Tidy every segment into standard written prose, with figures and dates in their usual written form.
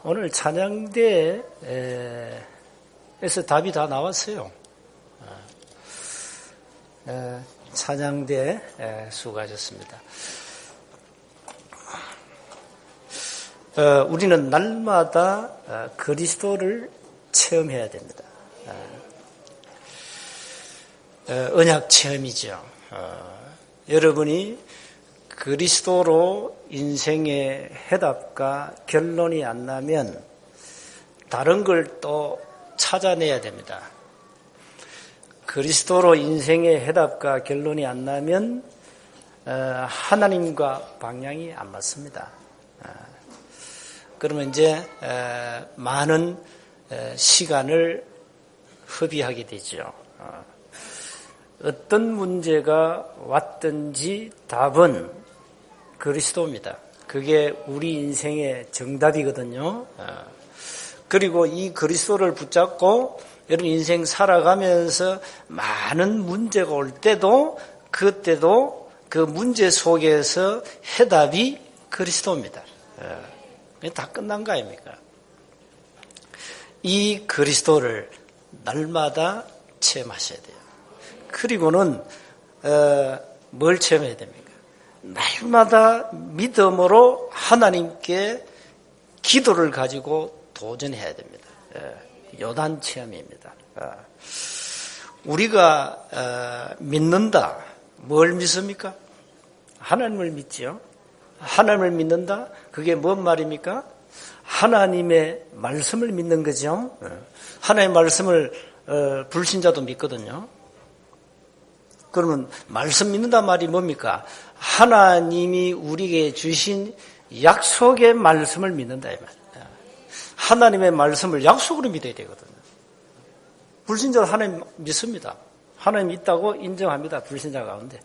오늘 찬양대에서 답이 다 나왔어요. 찬양대 수고하셨습니다. 우리는 날마다 그리스도를 체험해야 됩니다. 언약 체험이죠. 여러분이 그리스도로 인생의 해답과 결론이 안 나면 다른 걸 또 찾아내야 됩니다. 그리스도로 인생의 해답과 결론이 안 나면 하나님과 방향이 안 맞습니다. 그러면 이제 많은 시간을 허비하게 되죠. 어떤 문제가 왔든지 답은 그리스도입니다. 그게 우리 인생의 정답이거든요. 그리고 이 그리스도를 붙잡고 여러분 인생 살아가면서 많은 문제가 올 때도 그때도 그 문제 속에서 해답이 그리스도입니다. 다 끝난 거 아닙니까? 이 그리스도를 날마다 체험하셔야 돼요. 그리고는 뭘 체험해야 됩니까? 날마다 믿음으로 하나님께 기도를 가지고 도전해야 됩니다. 요단 체험입니다. 우리가 믿는다. 뭘 믿습니까? 하나님을 믿지요. 하나님을 믿는다? 그게 뭔 말입니까? 하나님의 말씀을 믿는 거죠. 하나님의 말씀을 불신자도 믿거든요. 그러면 말씀 믿는다 말이 뭡니까? 하나님이 우리에게 주신 약속의 말씀을 믿는다 이 말이에요. 하나님의 말씀을 약속으로 믿어야 되거든요. 불신자는 하나님 믿습니다. 하나님 있다고 인정합니다. 불신자 가운데.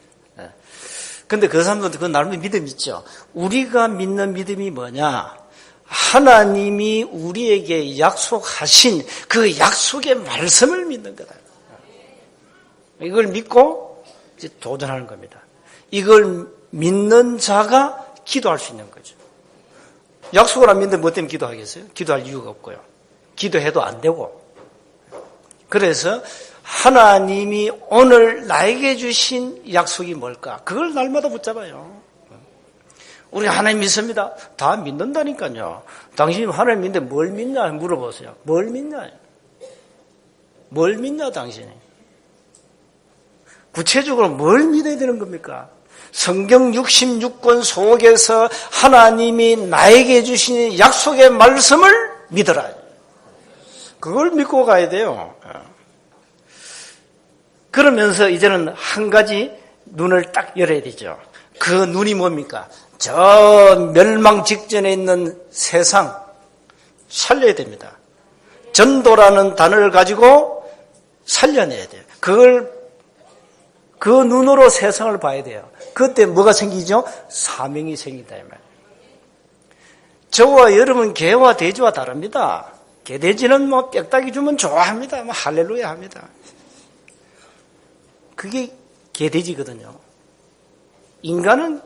그런데 그 사람들도 그 나름의 믿음이 있죠. 우리가 믿는 믿음이 뭐냐? 하나님이 우리에게 약속하신 그 약속의 말씀을 믿는 거다. 이걸 믿고 이제 도전하는 겁니다. 이걸 믿는 자가 기도할 수 있는 거죠. 약속을 안 믿는데 뭐 때문에 기도하겠어요? 기도할 이유가 없고요. 기도해도 안 되고. 그래서 하나님이 오늘 나에게 주신 약속이 뭘까? 그걸 날마다 붙잡아요. 우리 하나님 믿습니다. 다 믿는다니까요. 당신이 하나님 믿는데 뭘 믿냐 물어보세요. 뭘 믿냐? 뭘 믿냐 당신이? 구체적으로 뭘 믿어야 되는 겁니까? 성경 66권 속에서 하나님이 나에게 주신 약속의 말씀을 믿어라. 그걸 믿고 가야 돼요. 그러면서 이제는 한 가지 눈을 딱 열어야 되죠. 그 눈이 뭡니까? 저 멸망 직전에 있는 세상 살려야 됩니다. 전도라는 단어를 가지고 살려내야 돼요. 그 눈으로 세상을 봐야 돼요. 그때 뭐가 생기죠? 사명이 생긴다 이 말이에요. 저와 여러분 개와 돼지와 다릅니다. 개돼지는 뭐 빽딱이 주면 좋아합니다. 뭐 할렐루야 합니다. 그게 개돼지거든요. 인간은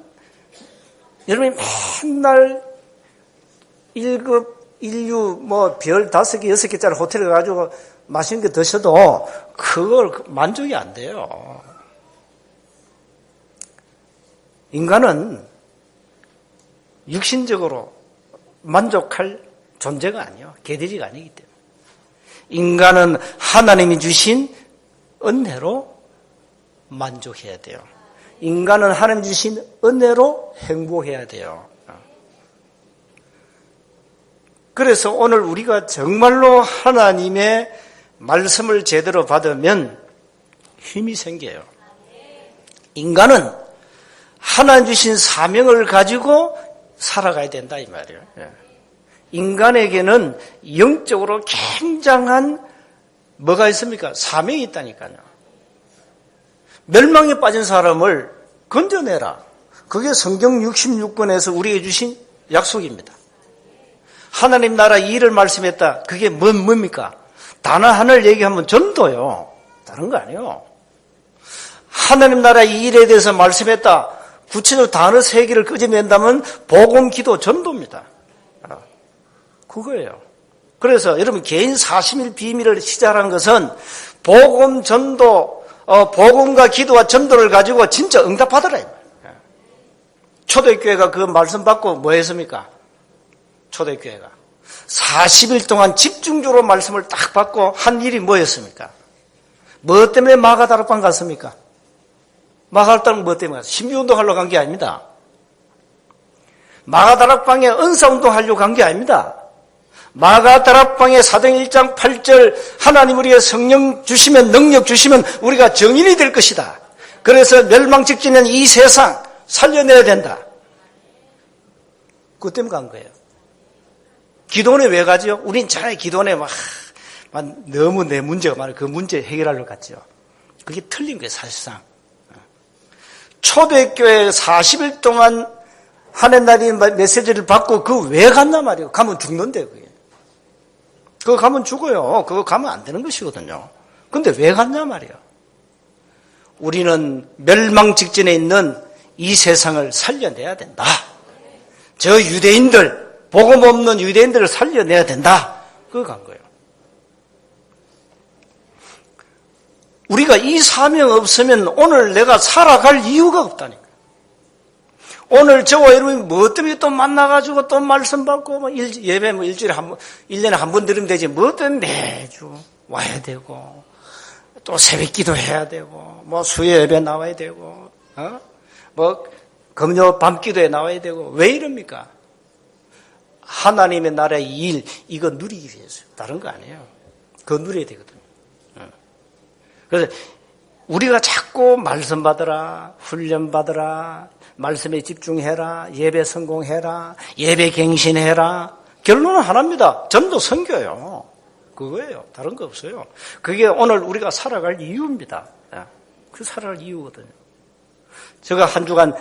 여러분이 맨날 1급, 1류, 뭐 별 5개, 6개짜리 호텔에 가지고 맛있는 거 드셔도 그걸 만족이 안 돼요. 인간은 육신적으로 만족할 존재가 아니에요. 개돼지가 아니기 때문에. 인간은 하나님이 주신 은혜로 만족해야 돼요. 인간은 하나님 주신 은혜로 행복해야 돼요. 그래서 오늘 우리가 정말로 하나님의 말씀을 제대로 받으면 힘이 생겨요. 인간은 하나님 주신 사명을 가지고 살아가야 된다 이 말이에요. 인간에게는 영적으로 굉장한 뭐가 있습니까? 사명이 있다니까요. 멸망에 빠진 사람을 건져내라. 그게 성경 66권에서 우리에게 주신 약속입니다. 하나님 나라 이 일을 말씀했다. 그게 뭡니까? 단어 하나를 얘기하면 전도요. 다른 거 아니에요. 하나님 나라 이 일에 대해서 말씀했다. 구체적 단어 3개를 끄집낸다면 복음, 기도, 전도입니다. 그거예요. 그래서 여러분 개인 40일 비밀을 시작한 것은 복음 전도, 복음과 기도와 전도를 가지고 진짜 응답하더라. 초대교회가 그 말씀 받고 뭐 했습니까? 초대교회가 40일 동안 집중적으로 말씀을 딱 받고 한 일이 뭐였습니까? 뭐 때문에 마가다락방 갔습니까? 마가다락방 뭐 때문에 갔어요? 신비운동 하려고 간 게 아닙니다. 마가다락방에 은사운동 하려고 간 게 아닙니다. 마가다락방에 사도행 1장 8절 하나님 우리에게 성령 주시면 능력 주시면 우리가 정인이 될 것이다. 그래서 멸망 직전인 이 세상 살려내야 된다. 그것 때문에 간 거예요. 기도원에 왜 가죠? 우린 차라리 기도원에 막 너무 내 문제가 많아요. 그 문제 해결하려고 갔죠. 그게 틀린 거예요, 사실상. 초대교회 40일 동안 하나님 메시지를 받고 그 왜 갔나 말이에요. 가면 죽는데 그게. 그거 가면 죽어요. 그거 가면 안 되는 것이거든요. 근데 왜 갔냐 말이에요. 우리는 멸망 직전에 있는 이 세상을 살려내야 된다. 저 유대인들, 복음 없는 유대인들을 살려내야 된다. 그거 간 거예요. 우리가 이 사명 없으면 오늘 내가 살아갈 이유가 없다니까. 오늘 저와 여러분이 뭐 때문에 또 만나가지고 또 말씀 받고, 예배 일주일에 한 번, 1년에 한 번 드리면 되지. 뭐 때문에 매주 와야 되고, 또 새벽 기도 해야 되고, 뭐 수요 예배 나와야 되고, 뭐 금요 밤 기도에 나와야 되고, 왜 이럽니까? 하나님의 나라의 일, 이거 누리기 위해서요. 다른 거 아니에요. 그거 누려야 되거든요. 그래서 우리가 자꾸 말씀 받으라, 훈련 받으라, 말씀에 집중해라, 예배 성공해라, 예배 갱신해라. 결론은 하나입니다. 전도 선교예요. 그거예요. 다른 거 없어요. 그게 오늘 우리가 살아갈 이유입니다. 그 살아갈 이유거든요. 제가 한 주간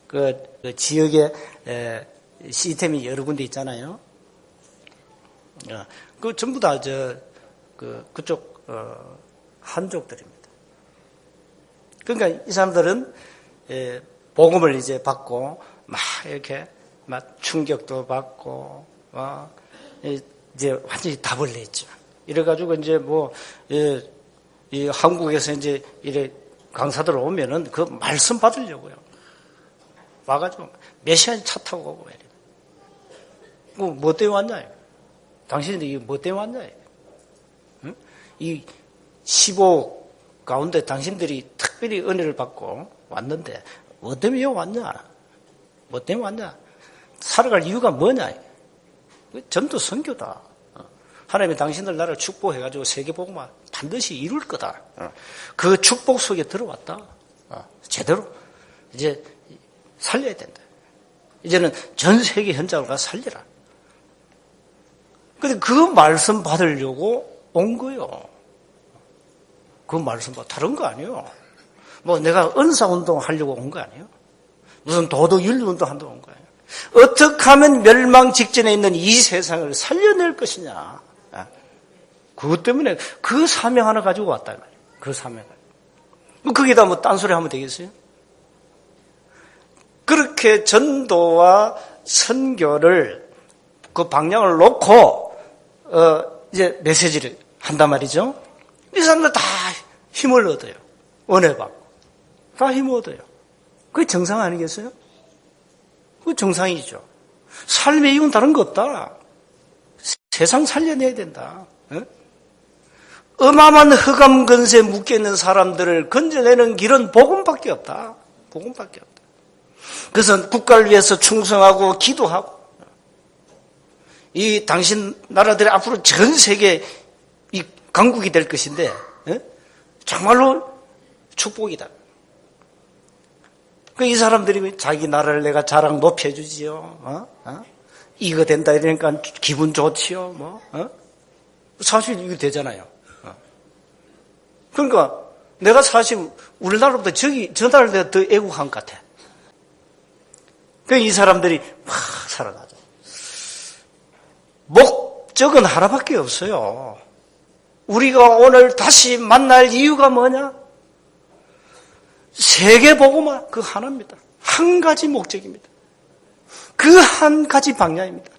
그 지역에 시스템이 여러 군데 있잖아요. 그 전부 다 그쪽 한족들입니다. 그러니까 이 사람들은 복음을 이제 받고 막 이렇게 막 충격도 받고 이제 완전히 답을 냈죠. 이래가지고 이제 이 한국에서 이제 이래 강사들 오면은 그 말씀 받으려고요. 와가지고 몇 시간 차 타고 오고 이래. 뭐 때문에 왔냐? 당신들 이게 뭐 때문에 왔냐? 응? 이 15 가운데 당신들이 특별히 은혜를 받고 왔는데 뭐 때문에 왔냐? 뭐 때문에 왔냐? 살아갈 이유가 뭐냐? 전도 선교다. 하나님이 당신들 나라를 축복해가지고 세계복음화 반드시 이룰 거다. 그 축복 속에 들어왔다. 제대로 이제 살려야 된다. 이제는 전 세계 현장을 가서 살리라. 근데 그 말씀 받으려고 온 거예요. 그 말씀 다른 거 아니에요. 뭐 내가 은사운동 하려고 온 거 아니에요. 무슨 도덕윤리운동 한다고 온 거예요. 어떻게 하면 멸망 직전에 있는 이 세상을 살려낼 것이냐. 그것 때문에 그 사명 하나 가지고 왔다 말이에요. 그 사명을. 거기다 뭐 딴소리 하면 되겠어요? 그렇게 전도와 선교를 그 방향을 놓고 이제 메시지를 한단 말이죠. 이 사람들 다 힘을 얻어요. 은혜 받고 다 힘을 얻어요. 그게 정상 아니겠어요? 그게 정상이죠. 삶의 이유는 다른 거 없다. 세상 살려내야 된다. 어마어마한 흑암 근세에 묶여있는 사람들을 건져내는 길은 복음밖에 없다. 복음밖에 없다. 그래서 국가를 위해서 충성하고 기도하고 이 당신 나라들이 앞으로 전 세계 이 강국이 될 것인데 정말로 축복이다. 이 사람들이 자기 나라를 내가 자랑 높여주지요. 이거 된다 이러니까 기분 좋지요. 사실 이거 되잖아요. 그러니까 내가 사실 우리나라보다 저 나라가 더 애국한 것 같아. 이 사람들이 막 살아가죠. 목적은 하나밖에 없어요. 우리가 오늘 다시 만날 이유가 뭐냐? 세계복음화 그 하나입니다. 한 가지 목적입니다. 그 한 가지 방향입니다.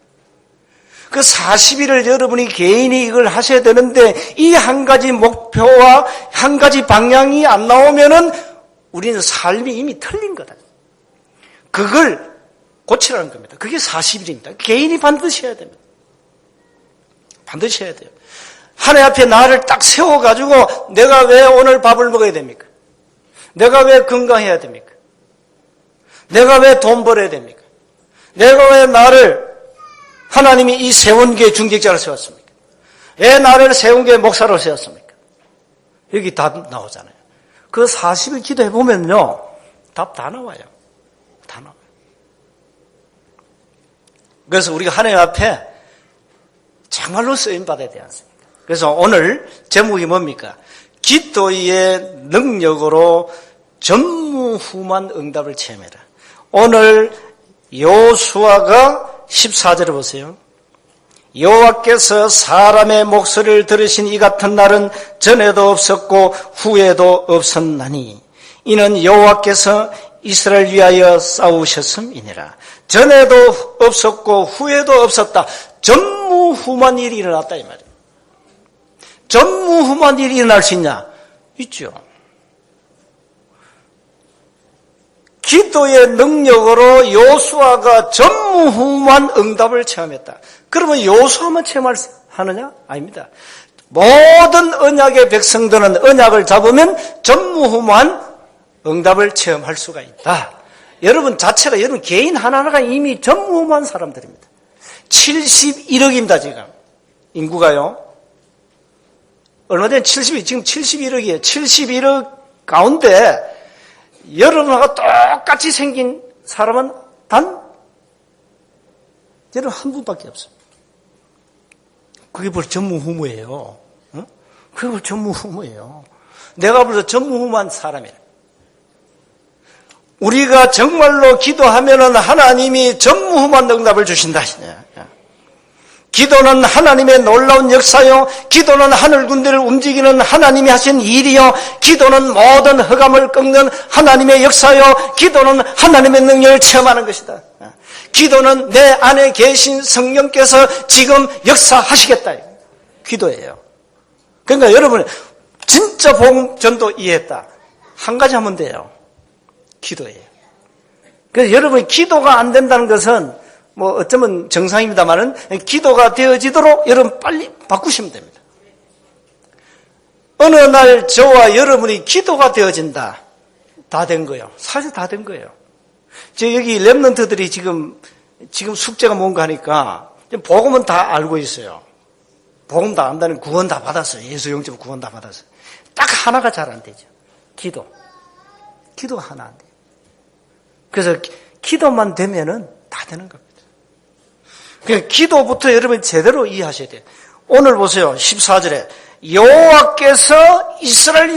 그 40일을 여러분이 개인이 이걸 하셔야 되는데 이 한 가지 목표와 한 가지 방향이 안 나오면은 우리는 삶이 이미 틀린 거다. 그걸 고치라는 겁니다. 그게 40일입니다. 개인이 반드시 해야 됩니다. 반드시 해야 돼요. 하나님 앞에 나를 딱 세워가지고 내가 왜 오늘 밥을 먹어야 됩니까? 내가 왜 건강해야 됩니까? 내가 왜 돈 벌어야 됩니까? 내가 왜 나를 하나님이 이 세운 게 중직자로 세웠습니까? 왜 나를 세운 게 목사로 세웠습니까? 여기 답 나오잖아요. 그 40일 기도해 보면요. 답 다 나와요. 다 나와요. 그래서 우리가 하나님 앞에 정말로 쓰임받아야 되지 않습니까? 그래서 오늘 제목이 뭡니까? 기도의 능력으로 전무후무한 응답을 체험해라. 오늘 여호수아가 14절을 보세요. 여호와께서 사람의 목소리를 들으신 이 같은 날은 전에도 없었고 후에도 없었나니 이는 여호와께서 이스라엘 위하여 싸우셨음이니라. 전에도 없었고 후에도 없었다. 전무후무한 일이 일어났다 이 말이에요. 전무후무한 일이 일어날 수 있냐? 있죠. 기도의 능력으로 여호수아가 전무후무한 응답을 체험했다. 그러면 여호수아만 체험하느냐? 아닙니다. 모든 언약의 백성들은 언약을 잡으면 전무후무한 응답을 체험할 수가 있다. 여러분 자체가 여러분 개인 하나하나가 이미 전무후무한 사람들입니다. 71억입니다 지금 인구가요. 얼마 전에 지금 71억이에요. 71억 가운데 여러분하고 똑같이 생긴 사람은 단 여러분 한 분밖에 없어요. 그게 벌써 전무후무예요. 응? 그게 벌써 전무후무예요. 내가 벌써 전무후무한 사람이에요. 우리가 정말로 기도하면은 하나님이 전무후무한 응답을 주신다. 기도는 하나님의 놀라운 역사요. 기도는 하늘 군대를 움직이는 하나님이 하신 일이요. 기도는 모든 흑암을 꺾는 하나님의 역사요. 기도는 하나님의 능력을 체험하는 것이다. 기도는 내 안에 계신 성령께서 지금 역사하시겠다. 기도예요. 그러니까 여러분 진짜 복음 전도 이해했다. 한 가지 하면 돼요. 기도예요. 그래서 여러분이 기도가 안 된다는 것은 뭐 어쩌면 정상입니다만은 기도가 되어지도록 여러분 빨리 바꾸시면 됩니다. 어느 날 저와 여러분이 기도가 되어진다. 다 된 거예요. 사실 다 된 거예요. 저 여기 렘넌트들이 지금 숙제가 뭔가 하니까 복음은 다 알고 있어요. 복음 다 안다는 구원 다 받았어요. 예수 영접 구원 다 받았어요. 딱 하나가 잘 안 되죠. 기도가 하나 안 돼요. 그래서 기도만 되면은 다 되는 겁니다. 그러니까 기도부터 여러분 제대로 이해하셔야 돼요. 오늘 보세요. 14절에 여호와께서 이스라엘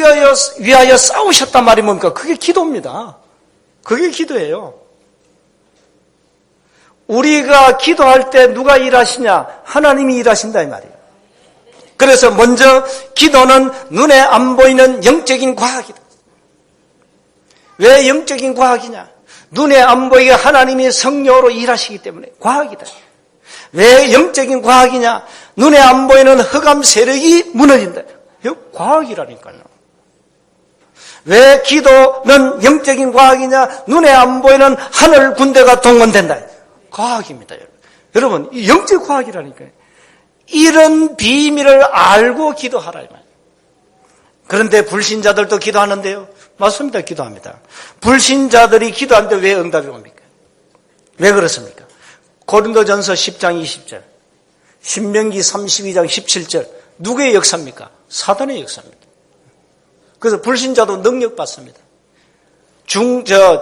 위하여 싸우셨단 말이 뭡니까? 그게 기도입니다. 그게 기도예요. 우리가 기도할 때 누가 일하시냐? 하나님이 일하신다 이 말이에요. 그래서 먼저 기도는 눈에 안 보이는 영적인 과학이다. 왜 영적인 과학이냐? 눈에 안 보이게 하나님이 성령으로 일하시기 때문에 과학이다. 왜 영적인 과학이냐? 눈에 안 보이는 흑암 세력이 무너진다. 이거 과학이라니까요. 왜 기도는 영적인 과학이냐? 눈에 안 보이는 하늘 군대가 동원된다. 과학입니다. 여러분, 이 영적 과학이라니까요. 이런 비밀을 알고 기도하라. 그런데 불신자들도 기도하는데요. 맞습니다. 기도합니다. 불신자들이 기도하는데 왜 응답이 옵니까? 왜 그렇습니까? 고린도전서 10장 20절, 신명기 32장 17절 누구의 역사입니까? 사단의 역사입니다. 그래서 불신자도 능력 받습니다. 중들,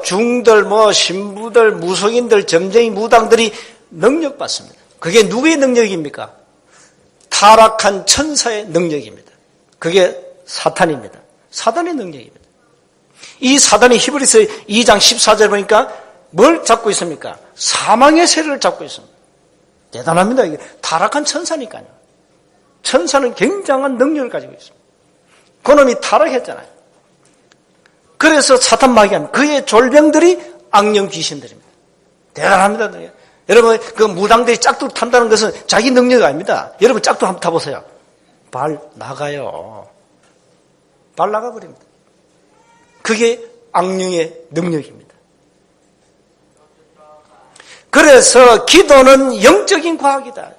신부들, 무속인들, 점쟁이, 무당들이 능력 받습니다. 그게 누구의 능력입니까? 타락한 천사의 능력입니다. 그게 사탄입니다. 사단의 능력입니다. 이 사단이 히브리서 2장 14절 보니까 뭘 잡고 있습니까? 사망의 세력을 잡고 있습니다. 대단합니다. 이게 타락한 천사니까요. 천사는 굉장한 능력을 가지고 있습니다. 그놈이 타락했잖아요. 그래서 사탄 마귀한 그의 졸병들이 악령 귀신들입니다. 대단합니다. 여러분, 그 무당들이 짝도 탄다는 것은 자기 능력이 아닙니다. 여러분, 짝도 한번 타보세요. 발 나가요. 발 나가버립니다. 그게 악령의 능력입니다. 그래서 기도는 영적인 과학이다.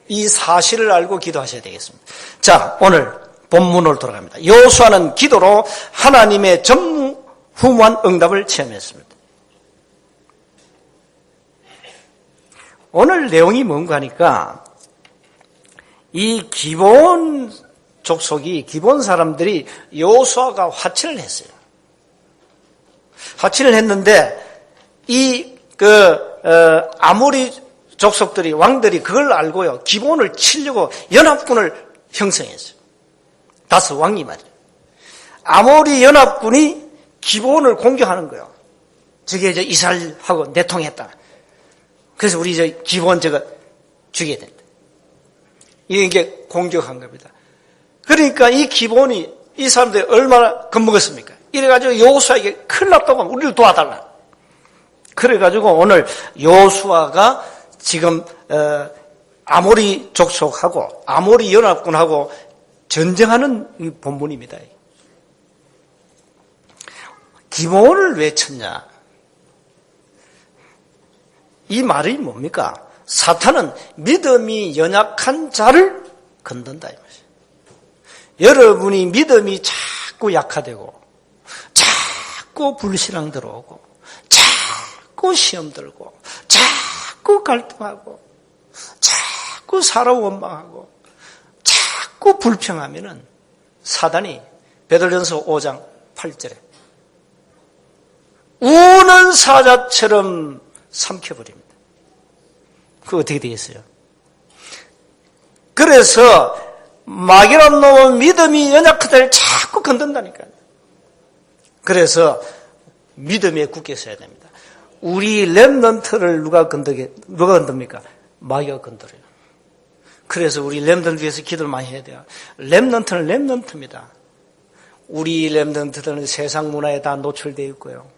이 사실을 알고 기도하셔야 되겠습니다. 자, 오늘 본문으로 돌아갑니다. 여호수아는 기도로 하나님의 전무후무한 응답을 체험했습니다. 오늘 내용이 뭔가 하니까 이 기본 족속이, 기본 사람들이 여호수아가 화친을 했어요. 화친을 했는데 아모리 족속들이, 왕들이 그걸 알고요, 기본을 치려고 연합군을 형성했어요. 다섯 왕이 말이에요. 아모리 연합군이 기본을 공격하는 거예요. 저게 이제 이스라엘하고 내통했다. 그래서 우리 이제 기본 저거 죽여야 된다. 이게 공격한 겁니다. 그러니까 이 기본이, 이 사람들이 얼마나 겁먹었습니까? 이래가지고 여호수아에게 큰일 났다고 하면 우리를 도와달라. 그래가지고 오늘 여호수아가 지금 아모리 족속하고 아모리 연합군하고 전쟁하는 이 본문입니다. 기본을 왜 쳤냐? 이 말이 뭡니까? 사탄은 믿음이 연약한 자를 건든다 이 말이에요. 여러분이 믿음이 자꾸 약화되고, 자꾸 불신앙 들어오고, 자꾸 시험 들고, 자꾸 갈등하고, 자꾸 살아 원망하고, 자꾸 불평하면은 사단이 베드로전서 5장 8절에 우는 사자처럼 삼켜버립니다. 그거 어떻게 되겠어요? 그래서 마귀란 놈은 믿음이 연약하다를 자꾸 건든다니까요. 그래서 믿음에 굳게 서야 됩니다. 우리 렘넌트를 누가 건듭니까? 마귀가 건드려요. 그래서 우리 렘넌트 위해서 기도를 많이 해야 돼요. 렘넌트는 렘넌트입니다. 우리 렘넌트들은 세상 문화에 다 노출되어 있고요.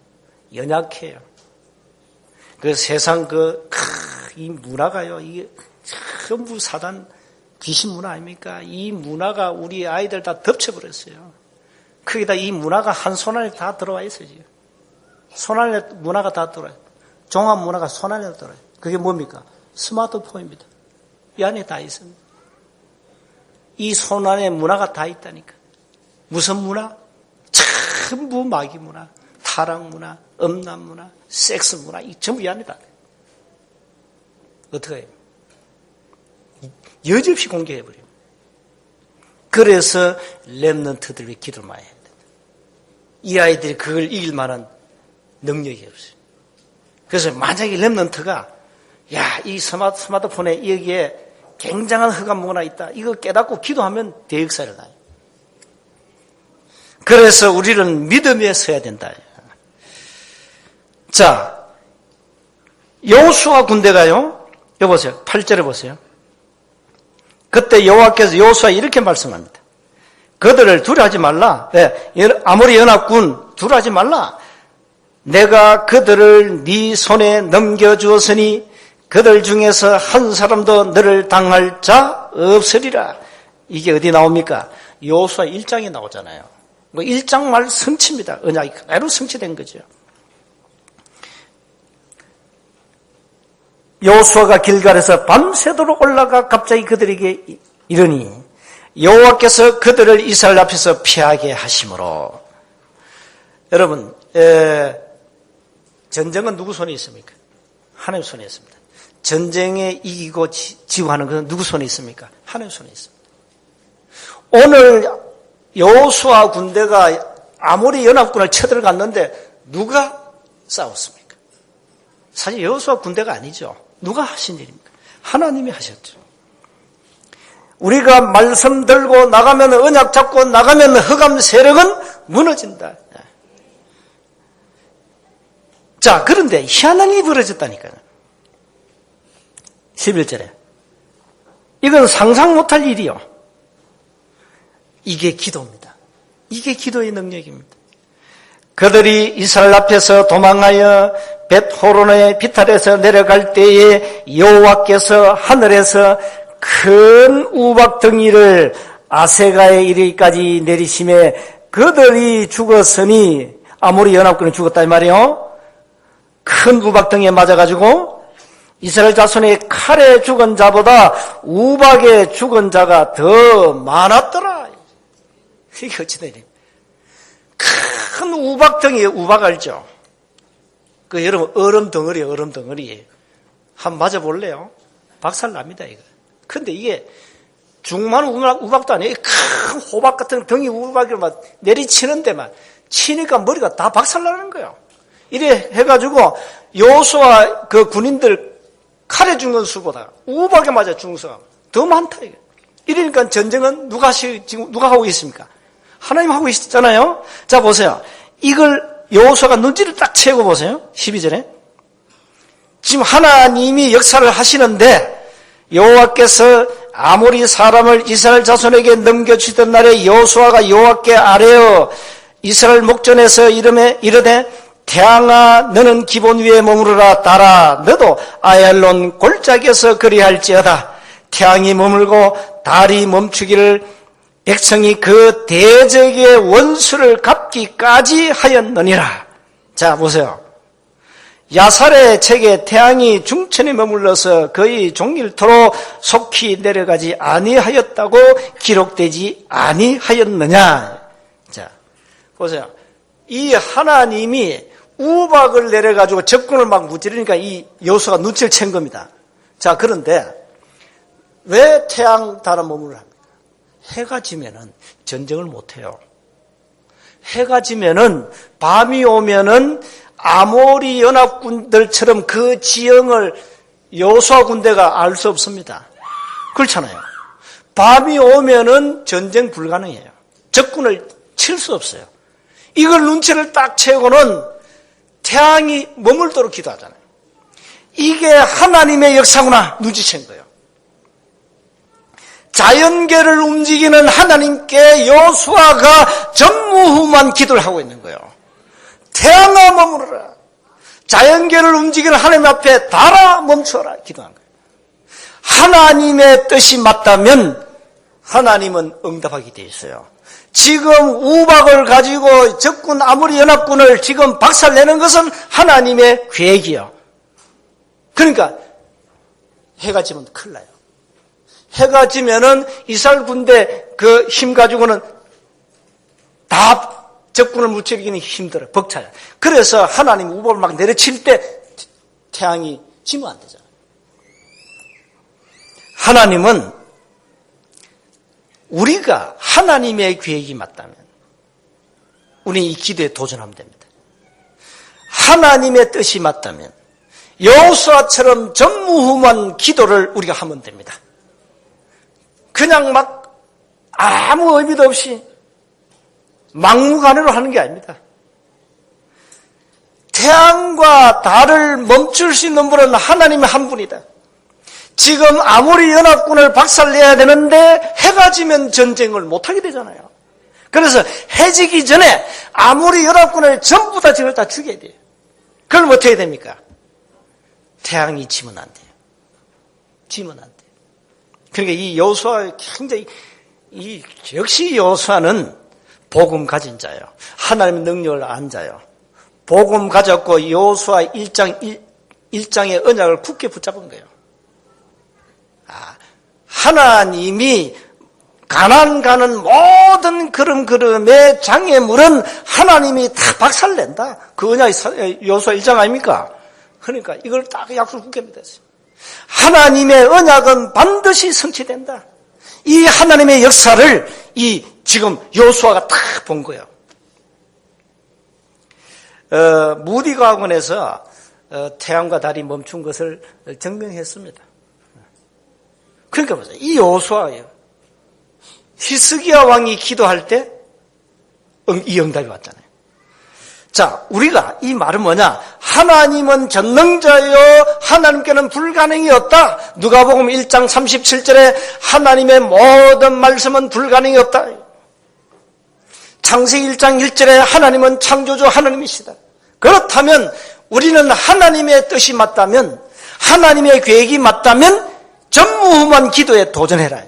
연약해요. 그 세상 이 문화가요, 이게 전부 사단 귀신 문화 아닙니까? 이 문화가 우리 아이들 다 덮쳐버렸어요. 거기다 이 문화가 한 손안에 다 들어와 있어요. 손안에 문화가 다 들어와요. 종합 문화가 손안에 들어와요. 그게 뭡니까? 스마트폰입니다. 이 안에 다 있습니다. 이 손안에 문화가 다 있다니까. 무슨 문화? 전부 마귀 문화, 타락 문화, 음란 문화, 섹스 문화, 이 전부 이 안에 다. 어떻게 해요? 여지없이 공개해버려요. 그래서 렘넌트들이 기도를 많이 해야 됩니다. 이 아이들이 그걸 이길 만한 능력이 없어요. 그래서 만약에 렘넌트가 이 스마트폰에 여기에 굉장한 흑암 문화 있다. 이거 깨닫고 기도하면 대역사를 나요. 그래서 우리는 믿음에 서야 된다. 자, 여호수아 군대가요. 여보세요. 8절에 보세요. 그때 여호와께서 여호수아에 이렇게 말씀합니다. 그들을 두려워하지 말라. 아모리 연합군 두려워하지 말라. 내가 그들을 네 손에 넘겨주었으니 그들 중에서 한 사람도 너를 당할 자 없으리라. 이게 어디 나옵니까? 여호수아 1장에 나오잖아요. 1장 말 성취입니다. 언약이 그대로 성취된 거죠. 여호수아가 길갈에서 밤새도록 올라가 갑자기 그들에게 이르니 여호와께서 그들을 이스라엘 앞에서 피하게 하심으로. 여러분, 전쟁은 누구 손에 있습니까? 하나님 손에 있습니다. 전쟁에 이기고 지구하는 것은 누구 손에 있습니까? 하나님 손에 있습니다. 오늘 여호수아 군대가 아모리 연합군을 쳐들어갔는데 누가 싸웠습니까? 사실 여호수아 군대가 아니죠. 누가 하신 일입니까? 하나님이 하셨죠. 우리가 말씀 들고 나가면, 언약 잡고 나가면 흑암 세력은 무너진다. 자, 그런데 희한한 일이 벌어졌다니까요. 11절에. 이건 상상 못할 일이요. 이게 기도입니다. 이게 기도의 능력입니다. 그들이 이스라엘 앞에서 도망하여 벳호론의 비탈에서 내려갈 때에 여호와께서 하늘에서 큰 우박덩이를 아세가에 이르기까지 내리심에 그들이 죽었으니, 아모리 연합군이 죽었다 이 말이에요. 큰 우박덩이에 맞아가지고 이스라엘 자손의 칼에 죽은 자보다 우박에 죽은 자가 더 많았더라. 이게 어찌 되니? 큰 우박덩이, 우박 알죠? 그 여러분 얼음 덩어리 한번 맞아볼래요? 박살납니다 이거. 근데 이게 중만 우박도 아니에요. 큰 호박 같은 덩이 우박을 막 내리치는데만 치니까 머리가 다 박살나는 거예요. 이래 해가지고 여호수아 그 군인들 칼에 죽는 수보다 우박에 맞아 죽는 수가 더 많다 이게. 이러니까 전쟁은 지금 누가 하고 있습니까? 하나님 하고 있잖아요. 자 보세요. 이걸 여호수아가 눈치를 딱 채고 보세요. 12절에 지금 하나님이 역사를 하시는데 여호와께서 아모리 사람을 이스라엘 자손에게 넘겨주시던 날에 여호수아가 여호와께 아뢰어 이스라엘 목전에서 이르되 태양아 너는 기본 위에 머무르라. 달아 너도 아얄론 골짜기에서 그리할지어다. 태양이 머물고 달이 멈추기를 백성이 그 대적의 원수를 갚기까지 하였느니라. 자 보세요. 야살의 책에 태양이 중천에 머물러서 거의 종일토록 속히 내려가지 아니하였다고 기록되지 아니하였느냐. 자 보세요. 이 하나님이 우박을 내려가지고 적군을 막 무찌르니까 이 여호수아가 눈치를 챈 겁니다. 자 그런데 왜 태양 달은 머무르라 합니까? 해가 지면은 전쟁을 못해요. 해가 지면은 밤이 오면은 아모리 연합군들처럼 그 지형을 여호수아 군대가 알 수 없습니다. 그렇잖아요. 밤이 오면은 전쟁 불가능해요. 적군을 칠 수 없어요. 이걸 눈치를 딱 채고는 태양이 머물도록 기도하잖아요. 이게 하나님의 역사구나 눈치챈 거예요. 자연계를 움직이는 하나님께 여호수아가 전무후무한 기도를 하고 있는 거예요. 태양아 머무르라. 자연계를 움직이는 하나님 앞에 달아 멈춰라 기도한 거예요. 하나님의 뜻이 맞다면 하나님은 응답하게 돼 있어요. 지금 우박을 가지고 적군 아모리 연합군을 지금 박살내는 것은 하나님의 계획이요. 그러니까 해가 지면 큰일 나요. 해가 지면은 이스라엘 군대 그 힘 가지고는 다 적군을 무찌르기는 힘들어요. 벅차요. 그래서 하나님 우박을 막 내려칠 때 태양이 지면 안 되잖아요. 하나님은 우리가 하나님의 계획이 맞다면 우리는 이 기도에 도전하면 됩니다. 하나님의 뜻이 맞다면 여호수아처럼 전무후무한 기도를 우리가 하면 됩니다. 그냥 막 아무 의미도 없이 막무가내로 하는 게 아닙니다. 태양과 달을 멈출 수 있는 분은 하나님의 한 분이다. 지금 아모리 연합군을 박살내야 되는데 해가 지면 전쟁을 못하게 되잖아요. 그래서 해지기 전에 아모리 연합군을 전부 다 저걸 다 죽여야 돼요. 그럼 어떻게 됩니까? 태양이 지면 안 돼요. 지면 안 돼요. 그러니까 이 여호수아 굉장히 역시 여호수아는 복음 가진 자예요. 하나님의 능력을 안 자요. 복음 가졌고 여호수아 1장의 언약을 굳게 붙잡은 거예요. 하나님이 가난 가는 모든 그름의 장애물은 하나님이 다 박살낸다. 그 언약이 여호수아 1장 아닙니까? 그러니까 이걸 딱 약속을 굳게 믿었어요. 하나님의 언약은 반드시 성취된다. 이 하나님의 역사를 지금 여호수아가 딱 본 거예요. 무디 과학원에서 태양과 달이 멈춘 것을 증명했습니다. 그러니까 보세요. 이 여호수아예요. 히스기야 왕이 기도할 때 이 응답이 왔잖아요. 자, 우리가 이 말은 뭐냐? 하나님은 전능자요 하나님께는 불가능이 없다. 누가복음 1장 37절에 하나님의 모든 말씀은 불가능이 없다. 창세기 1장 1절에 하나님은 창조주 하나님이시다. 그렇다면 우리는 하나님의 뜻이 맞다면, 하나님의 계획이 맞다면 전무후무한 기도에 도전해라.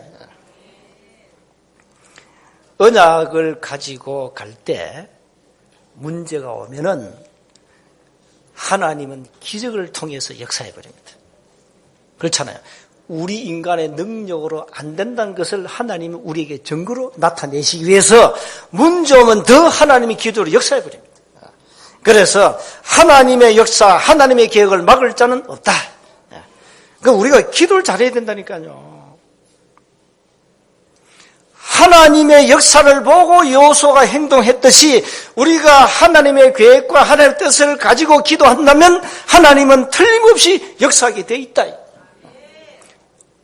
언약을 가지고 갈 때 문제가 오면은 하나님은 기적을 통해서 역사해 버립니다. 그렇잖아요. 우리 인간의 능력으로 안 된다는 것을 하나님은 우리에게 증거로 나타내시기 위해서 문제 오면 더 하나님이 기도로 역사해 버립니다. 그래서 하나님의 역사, 하나님의 계획을 막을 자는 없다. 그러니까 우리가 기도를 잘해야 된다니까요. 하나님의 역사를 보고 여호수아가 행동했듯이 우리가 하나님의 계획과 하나님의 뜻을 가지고 기도한다면 하나님은 틀림없이 역사하게 돼 있다.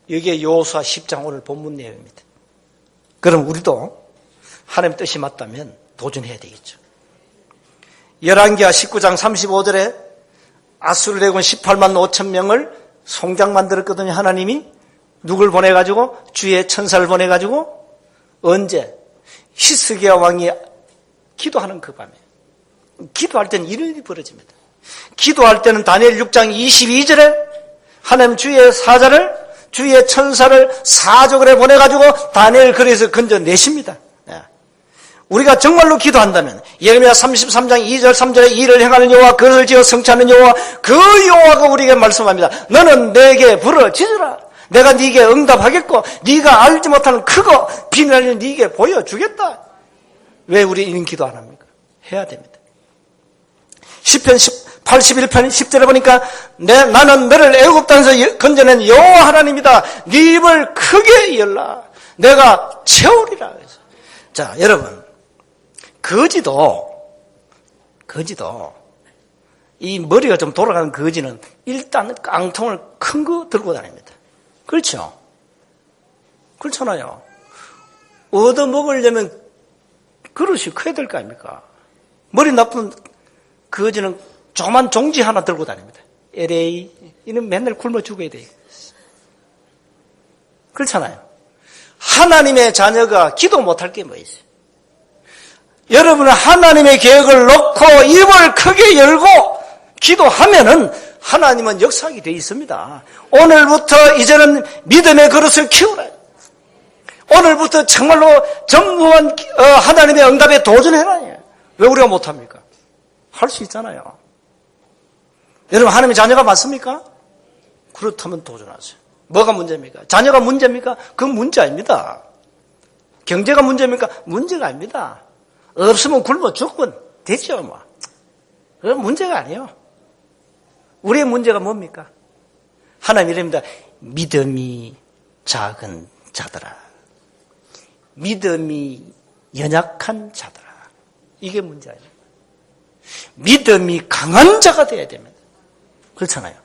이게 여호수아 10장 오늘 본문 내용입니다. 그럼 우리도 하나님의 뜻이 맞다면 도전해야 되겠죠. 열왕기하 19장 35절에 아수르 대군 18만 5천 명을 송장 만들었거든요. 하나님이 누굴 보내가지고 주의 천사를 보내가지고 언제? 히스기야 왕이 기도하는 그 밤에. 기도할 때는 이런 일이 벌어집니다. 기도할 때는 다니엘 6장 22절에 하나님 주의 사자를, 주의 천사를 사족을 보내가지고 다니엘 거리에서 건져내십니다. 우리가 정말로 기도한다면 예레미야 33장 2절 3절에 일을 행하는 여호와, 그릇을 지어 성취하는 여호와, 그 여호와가 우리에게 말씀합니다. 너는 내게 부르짖으라. 내가 네게 응답하겠고 네가 알지 못하는 크고 비밀한 일을 네게 보여주겠다. 왜 우리 이런 기도 안 합니까? 해야 됩니다. 시편 81편 10절에 보니까 나는 너를 애굽 땅에서 건져낸 여호와 하나님이다. 네 입을 크게 열라. 내가 채우리라. 자, 여러분, 거지도 이 머리가 좀 돌아가는 거지는 일단 깡통을 큰 거 들고 다닙니다. 그렇죠? 그렇잖아요. 얻어먹으려면 그릇이 커야 될 거 아닙니까? 머리 나쁜 거지는 조그만 종지 하나 들고 다닙니다. LA 이는 맨날 굶어 죽어야 돼요. 그렇잖아요. 하나님의 자녀가 기도 못할 게 뭐 있어요? 여러분은 하나님의 계획을 놓고 입을 크게 열고 기도하면은 하나님은 역사하게 되어 있습니다. 오늘부터 이제는 믿음의 그릇을 키우라. 오늘부터 정말로 전무한 하나님의 응답에 도전해라. 왜 우리가 못합니까? 할 수 있잖아요. 여러분, 하나님의 자녀가 맞습니까? 그렇다면 도전하세요. 뭐가 문제입니까? 자녀가 문제입니까? 그건 문제 아닙니다. 경제가 문제입니까? 문제가 아닙니다. 없으면 굶어 죽으면 되죠, 뭐. 그건 문제가 아니에요. 우리의 문제가 뭡니까? 하나님 이랍니다. 믿음이 작은 자들아. 믿음이 연약한 자들아. 이게 문제 아니에요. 믿음이 강한 자가 되어야 됩니다. 그렇잖아요.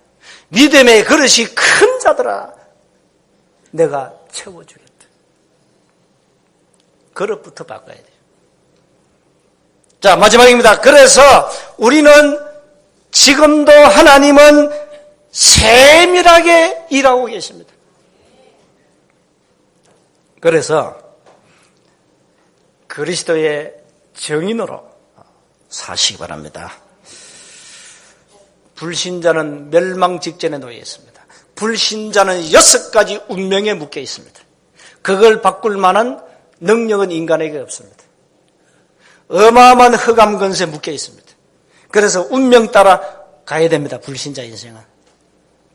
믿음의 그릇이 큰 자들아. 내가 채워주겠다. 그릇부터 바꿔야 돼요. 자, 마지막입니다. 그래서 우리는 지금도 하나님은 세밀하게 일하고 계십니다. 그래서 그리스도의 증인으로 사시기 바랍니다. 불신자는 멸망 직전에 놓여 있습니다. 불신자는 6가지 운명에 묶여 있습니다. 그걸 바꿀 만한 능력은 인간에게 없습니다. 어마어마한 흑암 근세에 묶여 있습니다. 그래서 운명 따라 가야 됩니다. 불신자 인생은.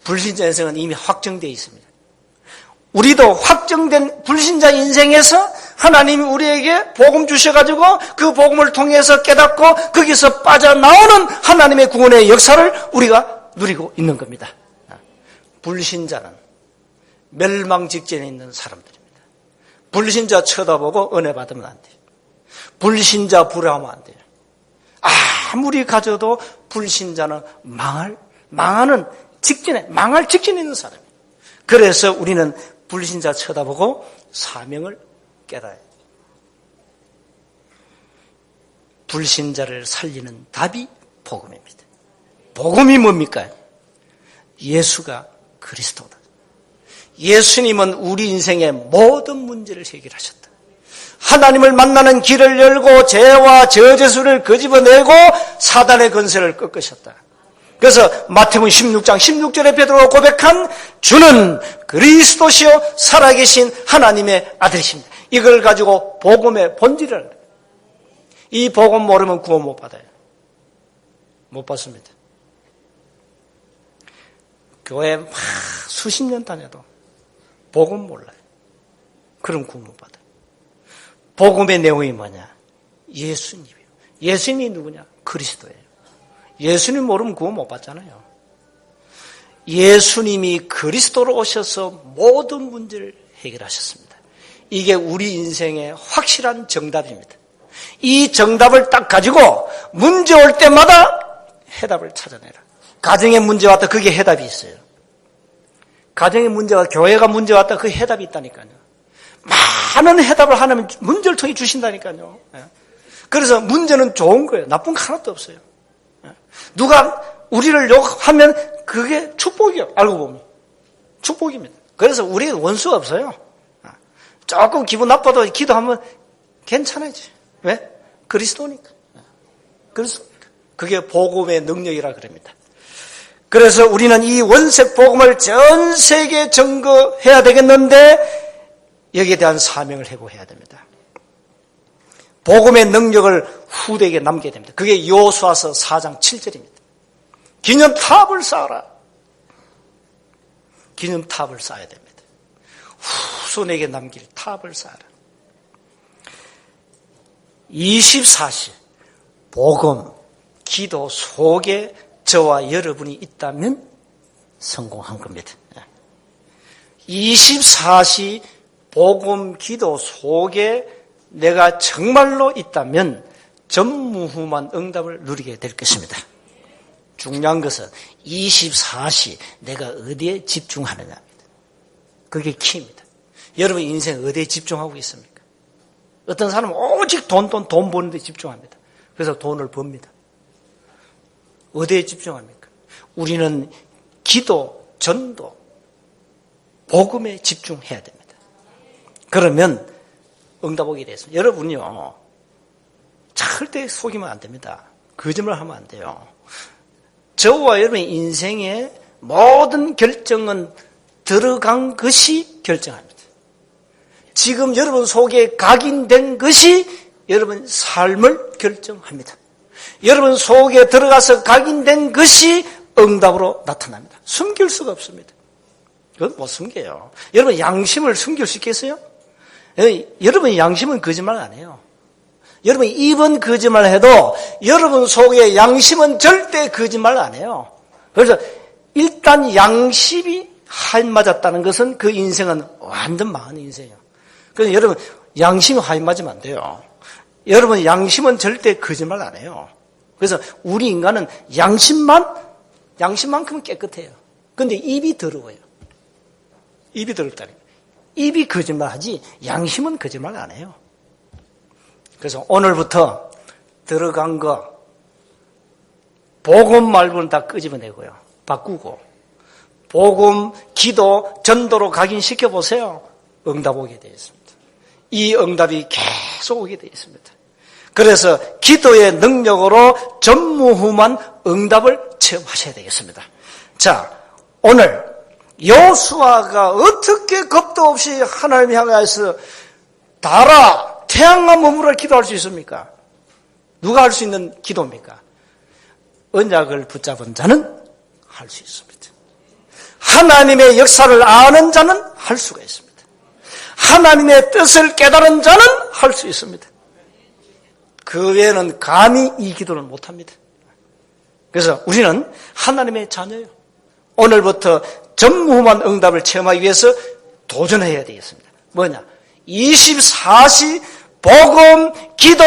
불신자 인생은 이미 확정되어 있습니다. 우리도 확정된 불신자 인생에서 하나님이 우리에게 복음 주셔가지고 그 복음을 통해서 깨닫고 거기서 빠져나오는 하나님의 구원의 역사를 우리가 누리고 있는 겁니다. 불신자는 멸망 직전에 있는 사람들입니다. 불신자 쳐다보고 은혜 받으면 안 돼요. 불신자 부러워하면 안 돼요. 아무리 가져도 불신자는 망할 직전에 있는 사람이에요. 그래서 우리는 불신자 쳐다보고 사명을 깨달아야 돼요. 불신자를 살리는 답이 복음입니다. 복음이 뭡니까? 예수가 그리스도다. 예수님은 우리 인생의 모든 문제를 해결하셨다. 하나님을 만나는 길을 열고 죄와 저주를 끄집어내고 사단의 권세를 꺾으셨다. 그래서 마태복음 16장 16절에 베드로가 고백한 주는 그리스도시요 살아계신 하나님의 아들이십니다. 이걸 가지고 복음의 본질을, 이 복음 모르면 구원 못 받아요. 못 받습니다. 교회 막 수십 년 다녀도 복음 몰라요. 그럼 구원 못 받아요. 복음의 내용이 뭐냐? 예수님이에요. 예수님이 누구냐? 그리스도예요. 예수님 모르면 구원 못 받잖아요. 예수님이 그리스도로 오셔서 모든 문제를 해결하셨습니다. 이게 우리 인생의 확실한 정답입니다. 이 정답을 딱 가지고 문제 올 때마다 해답을 찾아내라. 가정에 문제 왔다, 그게 해답이 있어요. 가정에 문제가, 교회가 문제 왔다, 그 해답이 있다니까요. 많은 해답을 하나님 문제를 통해 주신다니까요. 그래서 문제는 좋은 거예요. 나쁜 거 하나도 없어요. 누가 우리를 욕하면 그게 축복이에요. 알고 보면 축복입니다. 그래서 우리는 원수가 없어요. 조금 기분 나빠도 기도하면 괜찮아지. 왜? 그리스도니까. 그리스도니까. 그게 복음의 능력이라 그럽니다. 그래서 우리는 이 원색 복음을 전 세계에 증거해야 되겠는데 여기에 대한 사명을 해고해야 됩니다. 복음의 능력을 후대에게 남겨야 됩니다. 그게 여호수아서 4장 7절입니다. 기념탑을 쌓아라. 기념탑을 쌓아야 됩니다. 후손에게 남길 탑을 쌓아라. 24시 복음, 기도 속에 저와 여러분이 있다면 성공한 겁니다. 24시 복음, 기도 속에 내가 정말로 있다면 전무후무한 응답을 누리게 될 것입니다. 중요한 것은 24시 내가 어디에 집중하느냐입니다. 그게 키입니다. 여러분 인생 어디에 집중하고 있습니까? 어떤 사람은 오직 돈 버는 데 집중합니다. 그래서 돈을 법니다. 어디에 집중합니까? 우리는 기도, 전도, 복음에 집중해야 됩니다. 그러면 응답 오게 돼서 여러분요 절대 속이면 안 됩니다. 거짓말 하면 안 돼요. 저와 여러분의 인생의 모든 결정은 들어간 것이 결정합니다. 지금 여러분 속에 각인된 것이 여러분 삶을 결정합니다. 여러분 속에 들어가서 각인된 것이 응답으로 나타납니다. 숨길 수가 없습니다. 그건 못 숨겨요. 여러분 양심을 숨길 수 있겠어요? 여러분 양심은 거짓말 안 해요. 여러분 입은 거짓말 해도 여러분 속에 양심은 절대 거짓말 안 해요. 그래서 일단 양심이 하인 맞았다는 것은 그 인생은 완전 망한 인생이에요. 그래서 여러분 양심이 하인 맞으면 안 돼요. 여러분 양심은 절대 거짓말 안 해요. 그래서 우리 인간은 양심만큼은 깨끗해요. 그런데 입이 더러워요. 입이 더럽다니까. 입이 거짓말하지 양심은 거짓말 안 해요. 그래서 오늘부터 들어간 거 복음 말고는 다 끄집어내고요. 바꾸고 복음, 기도, 전도로 각인시켜 보세요. 응답 오게 되어 있습니다. 이 응답이 계속 오게 되어 있습니다. 그래서 기도의 능력으로 전무후무한 응답을 체험하셔야 되겠습니다. 자, 오늘 여호수아가 어떻게 겁도 없이 하나님 향해서 달아 태양과 머무러 기도할 수 있습니까? 누가 할 수 있는 기도입니까? 언약을 붙잡은 자는 할 수 있습니다. 하나님의 역사를 아는 자는 할 수가 있습니다. 하나님의 뜻을 깨달은 자는 할 수 있습니다. 그 외에는 감히 이 기도를 못합니다. 그래서 우리는 하나님의 자녀예요. 오늘부터 전무후무한 응답을 체험하기 위해서 도전해야 되겠습니다. 뭐냐? 24시 복음, 기도,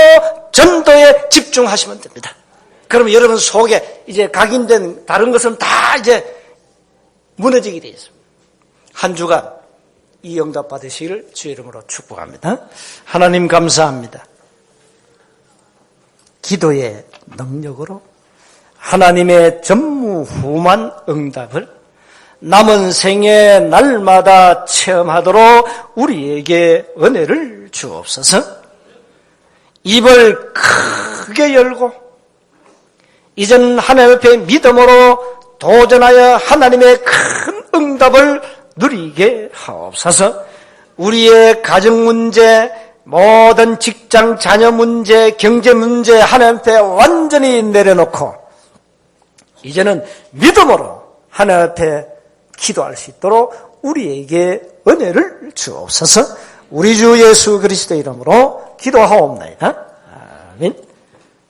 전도에 집중하시면 됩니다. 그러면 여러분 속에 이제 각인된 다른 것은 다 이제 무너지게 되어 있습니다. 한 주간 이 응답 받으시기를 주의 이름으로 축복합니다. 하나님 감사합니다. 기도의 능력으로 하나님의 전무후무한 응답을 남은 생의 날마다 체험하도록 우리에게 은혜를 주옵소서. 입을 크게 열고 이제는 하나님 앞에 믿음으로 도전하여 하나님의 큰 응답을 누리게 하옵소서. 우리의 가정 문제, 모든 직장 자녀 문제, 경제 문제 하나님 앞에 완전히 내려놓고 이제는 믿음으로 하나님 앞에 기도할 수 있도록 우리에게 은혜를 주옵소서. 우리 주 예수 그리스도의 이름으로 기도하옵나이다. 아멘.